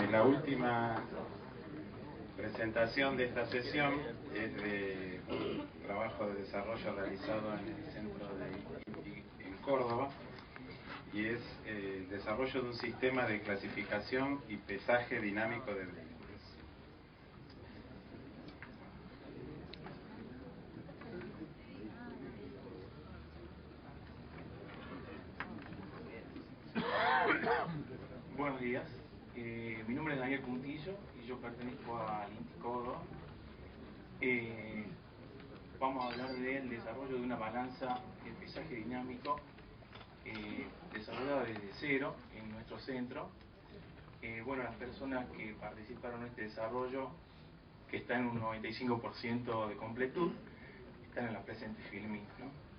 La última presentación de esta sesión es de un trabajo de desarrollo realizado en el centro de INTI en Córdoba, y es el desarrollo de un sistema de clasificación y pesaje dinámico de vehículos. Buenos días, mi nombre es Daniel Puntillo y yo pertenezco al INTI Córdoba. Vamos a hablar del desarrollo de una balanza de pesaje dinámico desarrollada desde cero en nuestro centro. Bueno, las personas que participaron en este desarrollo, que está en un 95% de completud, están en la presente filmina, ¿no?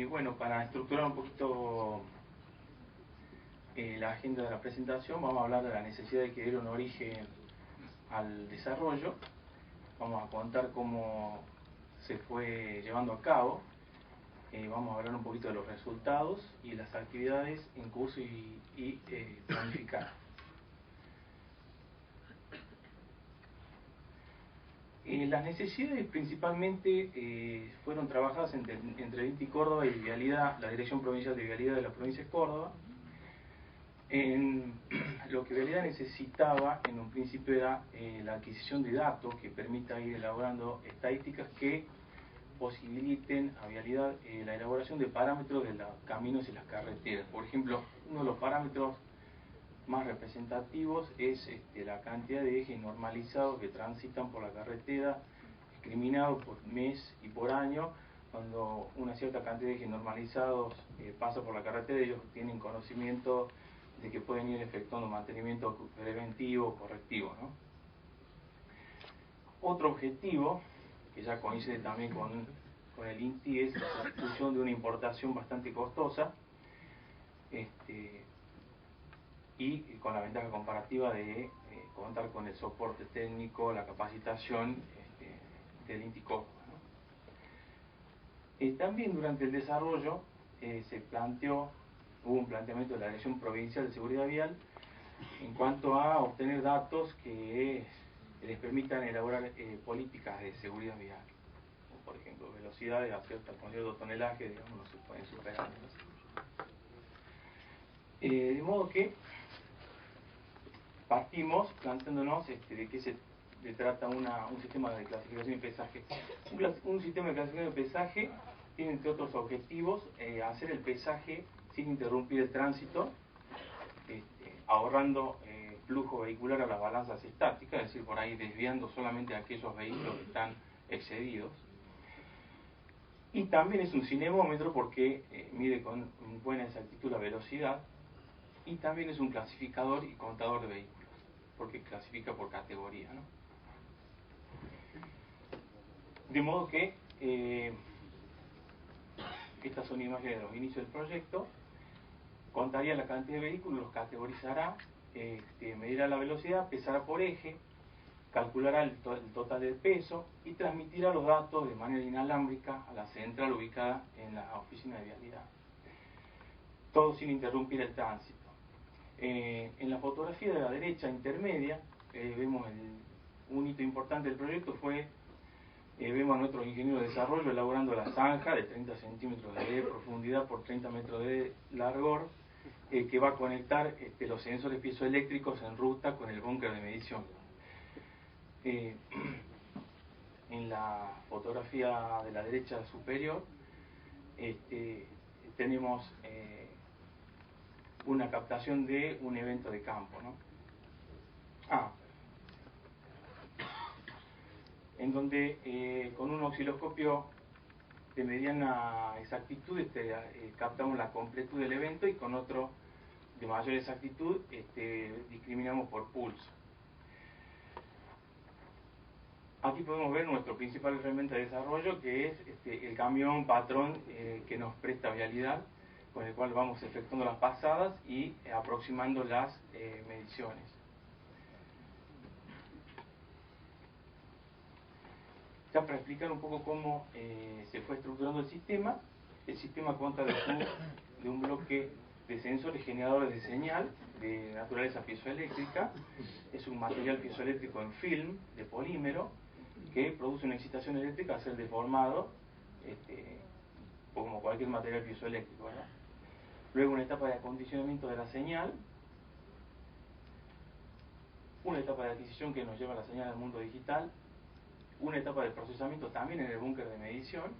Bueno, para estructurar un poquito la agenda de la presentación, vamos a hablar de la necesidad de que diera un origen al desarrollo. Vamos a contar cómo se fue llevando a cabo. Vamos a hablar un poquito de los resultados y las actividades en curso y planificadas. Las necesidades principalmente fueron trabajadas entre INTI Córdoba y Vialidad, la Dirección Provincial de Vialidad de la provincia de Córdoba. Lo que Vialidad necesitaba en un principio era la adquisición de datos que permita ir elaborando estadísticas que posibiliten a Vialidad la elaboración de parámetros de los caminos y las carreteras. Por ejemplo, uno de los parámetros más representativos es la cantidad de ejes normalizados que transitan por la carretera, discriminados por mes y por año. Cuando una cierta cantidad de ejes normalizados pasa por la carretera, ellos tienen conocimiento de que pueden ir efectuando mantenimiento preventivo o correctivo, ¿no? Otro objetivo, que ya coincide también con el INTI, es la sustitución de una importación bastante costosa, y con la ventaja comparativa de contar con el soporte técnico, la capacitación del INTI Córdoba, ¿no? También durante el desarrollo hubo un planteamiento de la Dirección Provincial de Seguridad Vial en cuanto a obtener datos que les permitan elaborar políticas de seguridad vial. Por ejemplo, velocidades a con cierto tonelaje, digamos, no se pueden superar, ¿no? De modo que partimos planteándonos de qué se trata un sistema de clasificación y pesaje. Un sistema de clasificación y pesaje tiene, entre otros objetivos, hacer el pesaje sin interrumpir el tránsito, ahorrando flujo vehicular a las balanzas estáticas, es decir, por ahí desviando solamente a aquellos vehículos que están excedidos. Y también es un cinemómetro porque mide con buena exactitud la velocidad, y también es un clasificador y contador de vehículos, porque clasifica por categoría, ¿no? De modo que estas son imágenes de los inicios del proyecto. Contaría la cantidad de vehículos, los categorizará, medirá la velocidad, pesará por eje, calculará el total del peso y transmitirá los datos de manera inalámbrica a la central ubicada en la oficina de vialidad. Todo sin interrumpir el tránsito. En la fotografía de la derecha intermedia vemos un hito importante del proyecto vemos a nuestros ingenieros de desarrollo elaborando la zanja de 30 centímetros de profundidad por 30 metros de largor, que va a conectar los sensores piezoeléctricos en ruta con el búnker de medición. En la fotografía de la derecha superior tenemos una captación de un evento de campo, ¿no? En donde con un osciloscopio de mediana exactitud captamos la completud del evento, y con otro de mayor exactitud discriminamos por pulso. Aquí podemos ver nuestro principal herramienta de desarrollo, que es el camión patrón que nos presta Vialidad, con el cual vamos efectuando las pasadas y aproximando las mediciones. Ya para explicar un poco cómo se fue estructurando el sistema cuenta de un bloque de sensores generadores de señal de naturaleza piezoeléctrica. Es un material piezoeléctrico en film de polímero que produce una excitación eléctrica al ser deformado, como cualquier material piezoeléctrico, ¿verdad? Luego una etapa de acondicionamiento de la señal, una etapa de adquisición que nos lleva la señal al mundo digital, una etapa de procesamiento también en el búnker de medición,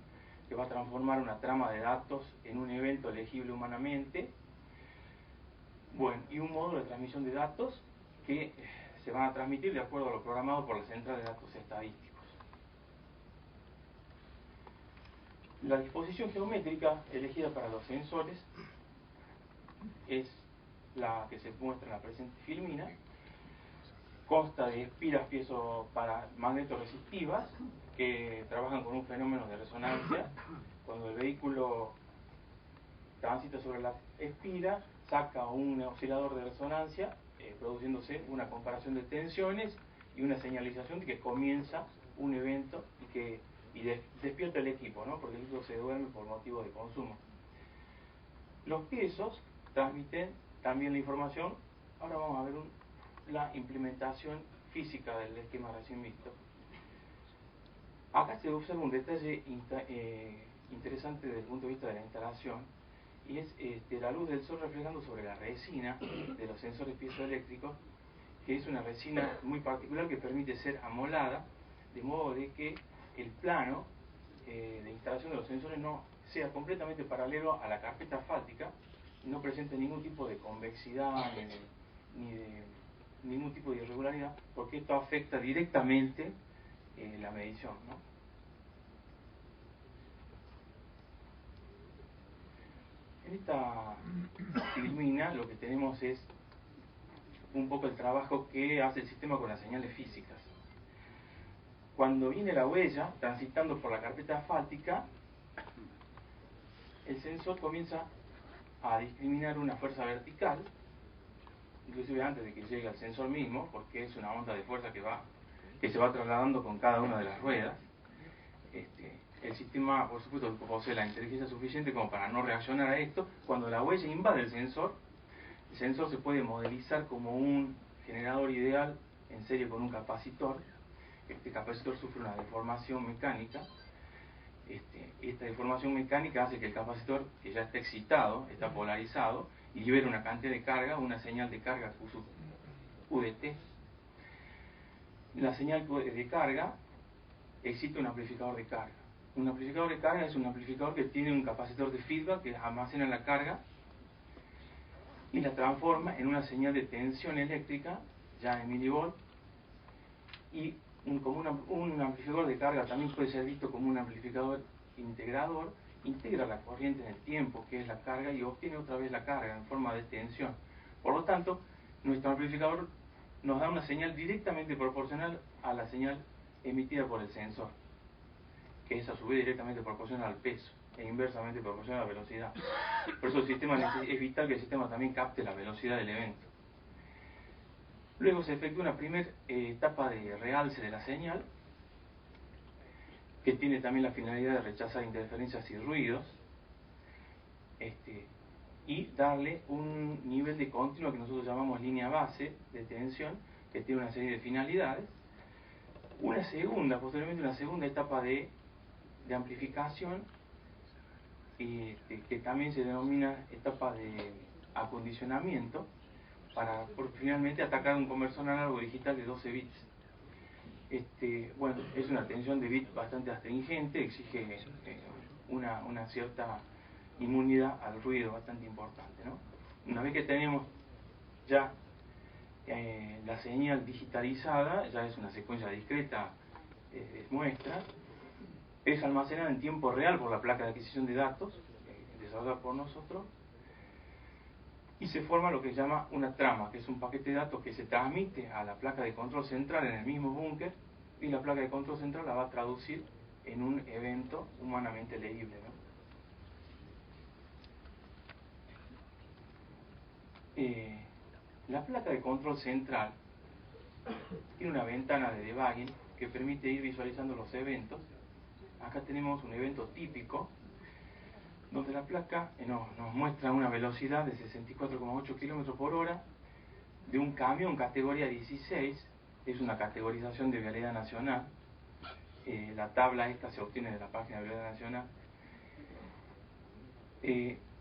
que va a transformar una trama de datos en un evento legible humanamente, bueno, y un módulo de transmisión de datos que se van a transmitir de acuerdo a lo programado por la central de datos estadísticos. La disposición geométrica elegida para los sensores es la que se muestra en la presente filmina. Consta de espiras piezo-magnetoresistivas que trabajan con un fenómeno de resonancia. Cuando el vehículo transita sobre la espira, saca un oscilador de resonancia, produciéndose una comparación de tensiones y una señalización de que comienza un evento y despierta el equipo, ¿no? Porque el equipo se duerme por motivo de consumo. Los piesos transmiten también la información. Ahora vamos a ver la implementación física del esquema recién visto. Acá se observa un detalle interesante desde el punto de vista de la instalación, y es la luz del sol reflejando sobre la resina de los sensores piezoeléctricos, que es una resina muy particular que permite ser amolada, de modo de que el plano de instalación de los sensores no sea completamente paralelo a la carpeta asfáltica, no presente ningún tipo de convexidad ni de ningún tipo de irregularidad, porque esto afecta directamente la medición, ¿no? En esta filmina lo que tenemos es un poco el trabajo que hace el sistema con las señales físicas. Cuando viene la huella transitando por la carpeta asfáltica, el sensor comienza a discriminar una fuerza vertical, inclusive antes de que llegue al sensor mismo, porque es una onda de fuerza que se va trasladando con cada una de las ruedas. El sistema, por supuesto, posee la inteligencia suficiente como para no reaccionar a esto. Cuando la huella invade el sensor se puede modelizar como un generador ideal en serie con un capacitor. Este capacitor sufre una deformación mecánica. Esta deformación mecánica hace que el capacitor, que ya está excitado, está polarizado, y libera una cantidad de carga, una señal de carga UDT. La señal de carga excita un amplificador de carga. Un amplificador de carga es un amplificador que tiene un capacitor de feedback que almacena la carga y la transforma en una señal de tensión eléctrica, ya en milivolt, y un amplificador de carga también puede ser visto como un amplificador integrador. Integra la corriente en el tiempo, que es la carga, y obtiene otra vez la carga en forma de tensión. Por lo tanto, nuestro amplificador nos da una señal directamente proporcional a la señal emitida por el sensor, que es a su vez directamente proporcional al peso e inversamente proporcional a la velocidad. Por eso es vital que el sistema también capte la velocidad del evento. Luego se efectúa una primera etapa de realce de la señal, que tiene también la finalidad de rechazar interferencias y ruidos, y darle un nivel de continuo que nosotros llamamos línea base de tensión, que tiene una serie de finalidades. Posteriormente una segunda etapa de amplificación, que también se denomina etapa de acondicionamiento, para finalmente atacar un conversor análogo digital de 12 bits. Bueno, es una tensión de bit bastante astringente, exige una cierta inmunidad al ruido bastante importante, ¿no? Una vez que tenemos ya la señal digitalizada, ya es una secuencia discreta de muestras, es almacenada en tiempo real por la placa de adquisición de datos, desarrollada por nosotros, y se forma lo que se llama una trama, que es un paquete de datos que se transmite a la placa de control central en el mismo búnker, y la placa de control central la va a traducir en un evento humanamente legible, ¿no? La placa de control central tiene una ventana de debugging que permite ir visualizando los eventos. Acá tenemos un evento típico donde la placa nos muestra una velocidad de 64,8 km por hora de un camión categoría 16, es una categorización de vialidad nacional. La tabla esta se obtiene de la página de vialidad nacional.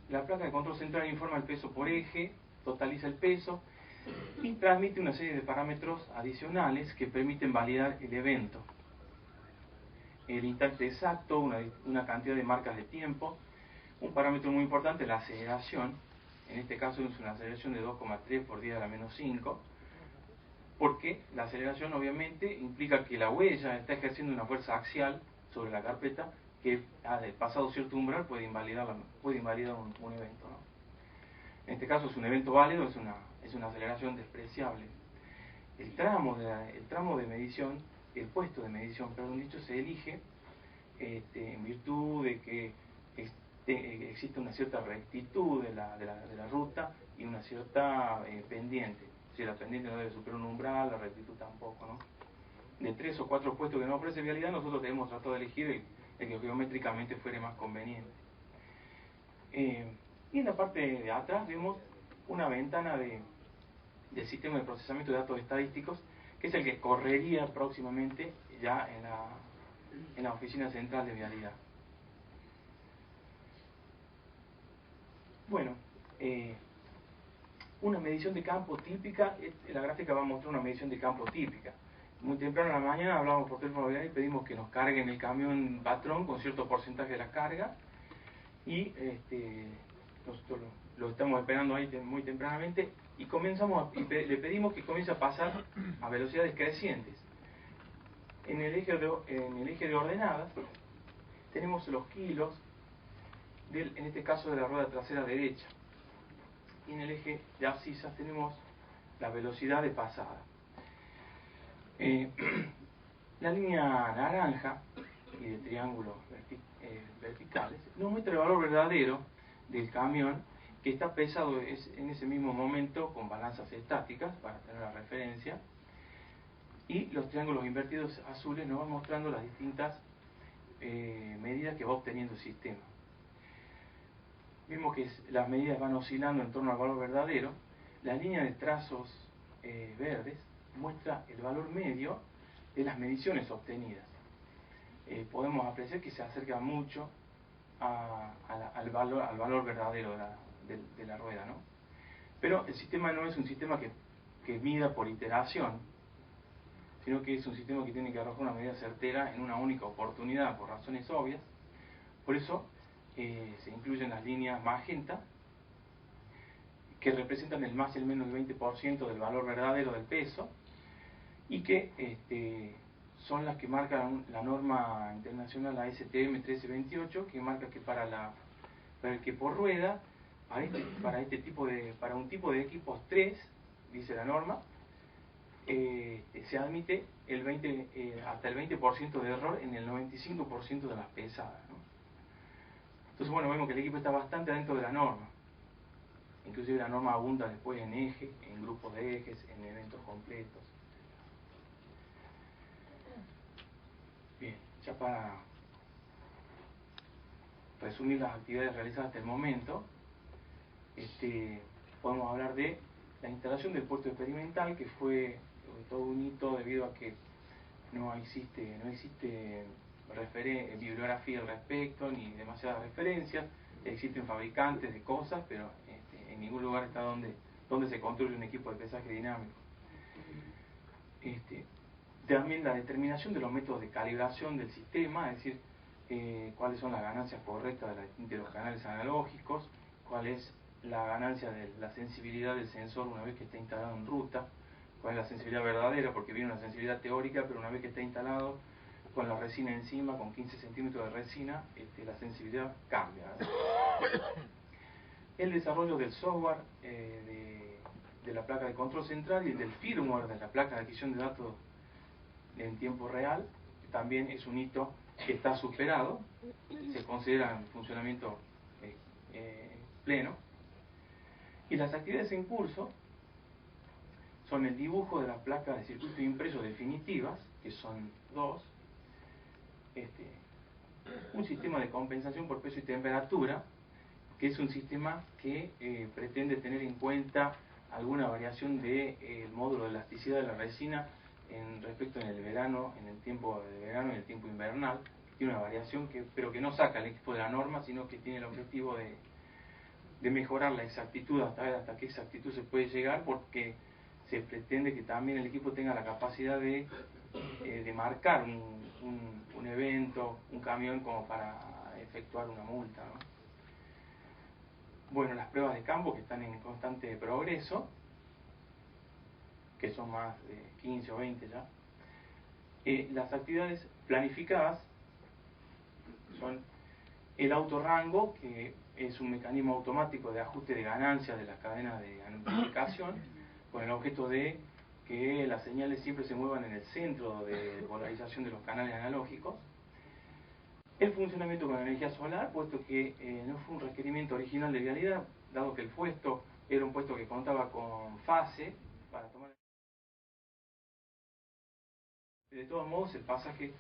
La placa de control central informa el peso por eje, totaliza el peso y transmite una serie de parámetros adicionales que permiten validar el evento. El instante exacto, una cantidad de marcas de tiempo, un parámetro muy importante, la aceleración. En este caso es una aceleración de 2,3 por 10 a la menos 5, porque la aceleración obviamente implica que la huella está ejerciendo una fuerza axial sobre la carpeta que, pasado cierto umbral, puede invalidar un evento, ¿no? En este caso es un evento válido, es una aceleración despreciable. El tramo de medición, el puesto de medición, perdón dicho, se elige en virtud de que existe una cierta rectitud de la ruta y una cierta pendiente. Si la pendiente no debe superar un umbral, la rectitud tampoco, ¿no? De 3 o 4 puestos que nos ofrece vialidad, nosotros debemos tratar de elegir el que geométricamente fuere más conveniente. Y en la parte de atrás vemos una ventana del sistema de procesamiento de datos estadísticos, que es el que correría próximamente ya en la oficina central de vialidad. Bueno, una medición de campo típica, la gráfica va a mostrar una medición de campo típica. Muy temprano en la mañana hablamos por teléfono y pedimos que nos carguen el camión patrón con cierto porcentaje de la carga, y nosotros lo estamos esperando ahí muy tempranamente, y le pedimos que comience a pasar a velocidades crecientes. En el eje de ordenadas tenemos los kilos, en este caso de la rueda trasera derecha, y en el eje de abscisas tenemos la velocidad de pasada. La línea naranja y de triángulos verticales nos muestra el valor verdadero del camión, que está pesado en ese mismo momento con balanzas estáticas para tener la referencia, y los triángulos invertidos azules nos van mostrando las distintas medidas que va obteniendo el sistema. Vemos que las medidas van oscilando en torno al valor verdadero. La línea de trazos verdes muestra el valor medio de las mediciones obtenidas. Podemos apreciar que se acerca mucho al valor verdadero de la rueda, ¿no? Pero el sistema no es un sistema que mida por iteración, sino que es un sistema que tiene que arrojar una medida certera en una única oportunidad, por razones obvias. Por eso se incluyen las líneas magenta, que representan el más y el menos del 20% del valor verdadero del peso, y que son las que marcan la norma internacional ASTM 1328, que marca que para el que por rueda, para un tipo de equipos 3, dice la norma, se admite hasta el 20% de error en el 95% de las pesadas, ¿no? Entonces, bueno, vemos que el equipo está bastante adentro de la norma. Inclusive la norma abunda después en ejes, en grupos de ejes, en eventos completos. Bien, ya para resumir las actividades realizadas hasta el momento, podemos hablar de la instalación del puerto experimental, que fue todo un hito debido a que no existe bibliografía al respecto, ni demasiadas referencias. Existen fabricantes de cosas, pero en ningún lugar está donde se construye un equipo de pesaje dinámico. También la determinación de los métodos de calibración del sistema, es decir, cuáles son las ganancias correctas de los canales analógicos, cuál es la ganancia de la sensibilidad del sensor una vez que está instalado en ruta, cuál es la sensibilidad verdadera, porque viene una sensibilidad teórica, pero una vez que está instalado con la resina encima, con 15 centímetros de resina, la sensibilidad cambia, ¿verdad? El desarrollo del software de la placa de control central y el del firmware de la placa de adquisición de datos en tiempo real también es un hito que está superado, se considera en funcionamiento pleno. Y las actividades en curso son el dibujo de las placas de circuito impreso definitivas, que son dos, un sistema de compensación por peso y temperatura, que es un sistema que pretende tener en cuenta alguna variación del módulo de elasticidad de la resina respecto en el verano, en el tiempo de verano y el tiempo invernal. Tiene una variación pero que no saca al equipo de la norma, sino que tiene el objetivo de mejorar la exactitud, hasta ver hasta qué exactitud se puede llegar, porque se pretende que también el equipo tenga la capacidad de marcar un evento, un camión, como para efectuar una multa, ¿no? Bueno, las pruebas de campo, que están en constante progreso, que son más de 15 o 20 ya. Las actividades planificadas son el autorrango, que es un mecanismo automático de ajuste de ganancias de las cadenas de amplificación, con el objeto de que las señales siempre se muevan en el centro de polarización de los canales analógicos. El funcionamiento con energía solar, puesto que no fue un requerimiento original de vialidad, dado que el puesto era un puesto que contaba con fase para tomar. De todos modos, el pasaje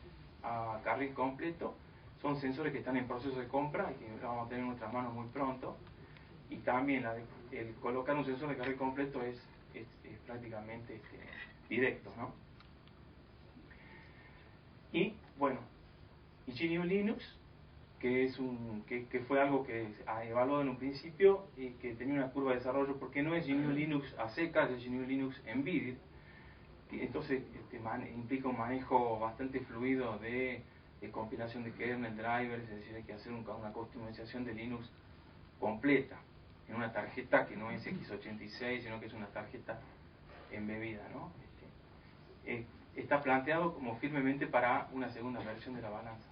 a carril completo son sensores que están en proceso de compra y que vamos a tener en nuestras manos muy pronto. Y también el colocar un sensor de carril completo es prácticamente directo, ¿no? Y bueno, y GNU Linux, que fue algo que evaluado en un principio y que tenía una curva de desarrollo, porque no es GNU Linux a secas, es GNU Linux Embedded, que entonces implica un manejo bastante fluido de compilación de kernel, drivers, es decir, hay que hacer una customización de Linux completa en una tarjeta que no es x86, sino que es una tarjeta embebida, ¿no? Está planteado como firmemente para una segunda versión de la balanza.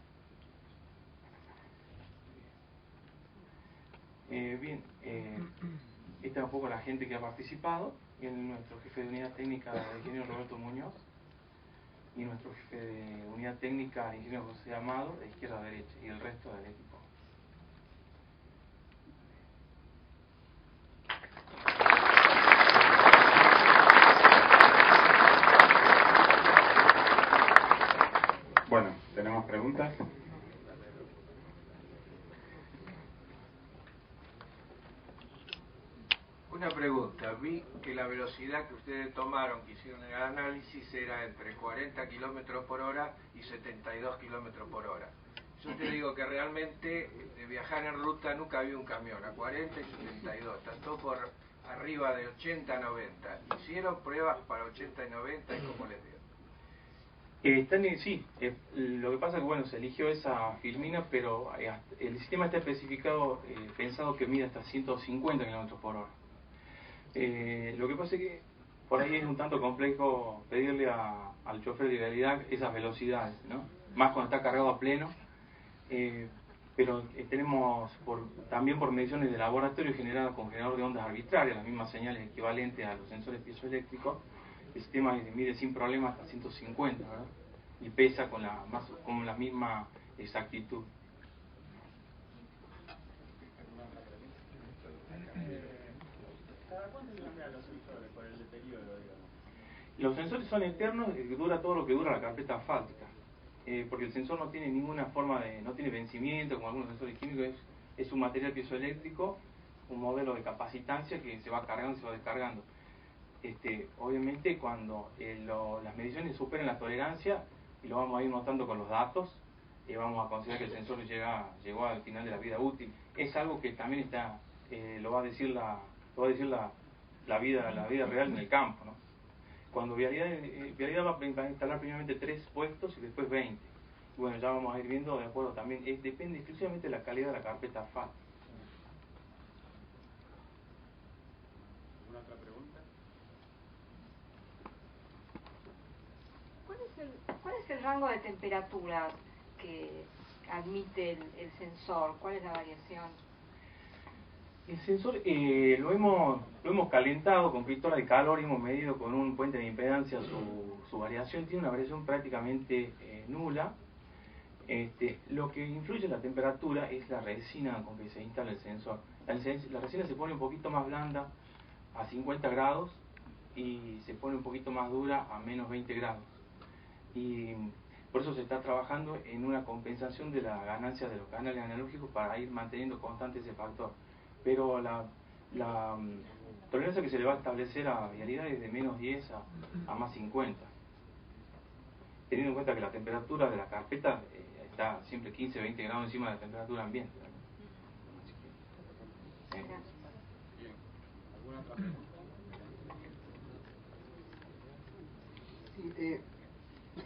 Bien, esta es un poco la gente que ha participado, nuestro jefe de unidad técnica, el ingeniero Roberto Muñoz, y nuestro jefe de unidad técnica, el ingeniero José Amado, de izquierda a derecha, y el resto del equipo. Bueno, ¿tenemos preguntas? Una pregunta, vi que la velocidad que ustedes tomaron, que hicieron el análisis, era entre 40 km por hora y 72 km por hora. Yo te digo que realmente de viajar en ruta nunca vi un camión a 40 y 72, están todos por arriba de 80 a 90. ¿Hicieron pruebas para 80 y 90 y cómo les dio? Sí, lo que pasa es que bueno, se eligió esa filmina, pero el sistema está especificado, pensado que mide hasta 150 km por hora. Lo que pasa es que por ahí es un tanto complejo pedirle al chofer de vialidad esas velocidades, ¿no? Más cuando está cargado a pleno, pero tenemos también por mediciones de laboratorio generadas con generador de ondas arbitrarias, las mismas señales equivalentes a los sensores piezoeléctricos. El sistema mide sin problema hasta 150, ¿verdad? Y pesa con la misma exactitud. ¿Cada cuánto se cambian los sensores por el deterioro, digamos? Los sensores son eternos, dura todo lo que dura la carpeta asfáltica, porque el sensor no tiene ninguna forma no tiene vencimiento como algunos sensores químicos, es un material piezoeléctrico, un modelo de capacitancia que se va cargando y se va descargando. Obviamente cuando las mediciones superen la tolerancia, y lo vamos a ir notando con los datos, vamos a considerar que el sensor llegó al final de la vida útil. Es algo que también lo va a decir la vida real en el campo, ¿no? Cuando Vialidad va a instalar primeramente 3 puestos y después 20. Bueno, ya vamos a ir viendo de acuerdo también, depende exclusivamente de la calidad de la carpeta asfáltica. ¿Alguna otra pregunta? ¿Cuál es el rango de temperatura que admite el sensor? ¿Cuál es la variación? El sensor lo hemos calentado con pistola de calor y hemos medido con un puente de impedancia su variación. Tiene una variación prácticamente nula. Lo que influye en la temperatura es la resina con que se instala el sensor. La resina se pone un poquito más blanda a 50 grados y se pone un poquito más dura a menos 20 grados. Y por eso se está trabajando en una compensación de la ganancia de los canales analógicos para ir manteniendo constante ese factor. pero la tolerancia que se le va a establecer a vialidad es de menos 10 a más 50. Teniendo en cuenta que la temperatura de la carpeta está siempre 15-20 grados encima de la temperatura ambiente. Así que, Bien. ¿Alguna otra pregunta?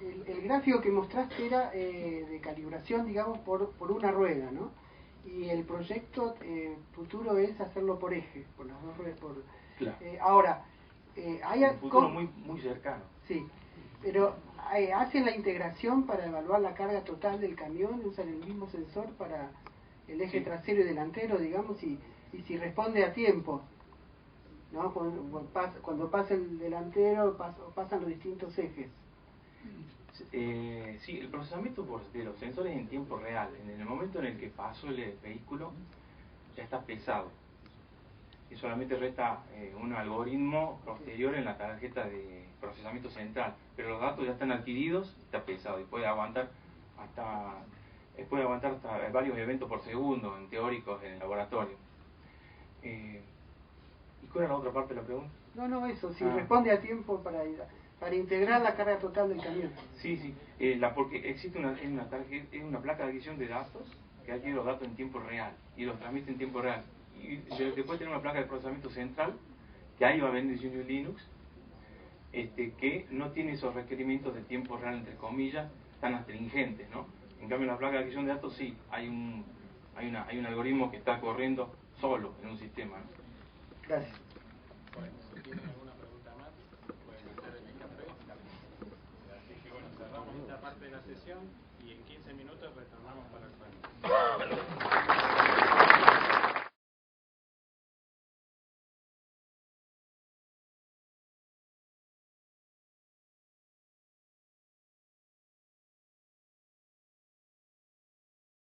El gráfico que mostraste era de calibración, digamos, por una rueda, ¿no? Y el proyecto futuro es hacerlo por eje, por las dos ruedas. claro. Ahora, hay un futuro muy cercano. Sí, pero ¿hacen la integración para evaluar la carga total del camión? ¿Usan el mismo sensor para el eje Sí. trasero y delantero, digamos, y si responde a tiempo? ¿No? Cuando pasa el delantero, pasan los distintos ejes. Sí, el procesamiento de los sensores en tiempo real, en el momento en el que pasó el vehículo, ya está pesado. Y solamente resta un algoritmo posterior en la tarjeta de procesamiento central. Pero los datos ya están adquiridos, está pesado y puede aguantar hasta varios eventos por segundo, en teóricos, en el laboratorio. ¿Y cuál era la otra parte de la pregunta? No, eso, si responde a tiempo para integrar la carga total del camión. Sí, porque existe una placa de adquisición de datos que adquiere los datos en tiempo real y los transmite en tiempo real. Y después tener una placa de procesamiento central que ahí va a venir GNU Linux, que no tiene esos requerimientos de tiempo real, entre comillas, tan astringentes, ¿no? En cambio, en la placa de adquisición de datos sí, hay un algoritmo que está corriendo solo en un sistema, ¿no? Gracias. Bueno, si tienen alguna pregunta más, pueden hacer en el café. Así que bueno, cerramos esta parte de la sesión y en 15 minutos retornamos para el panel.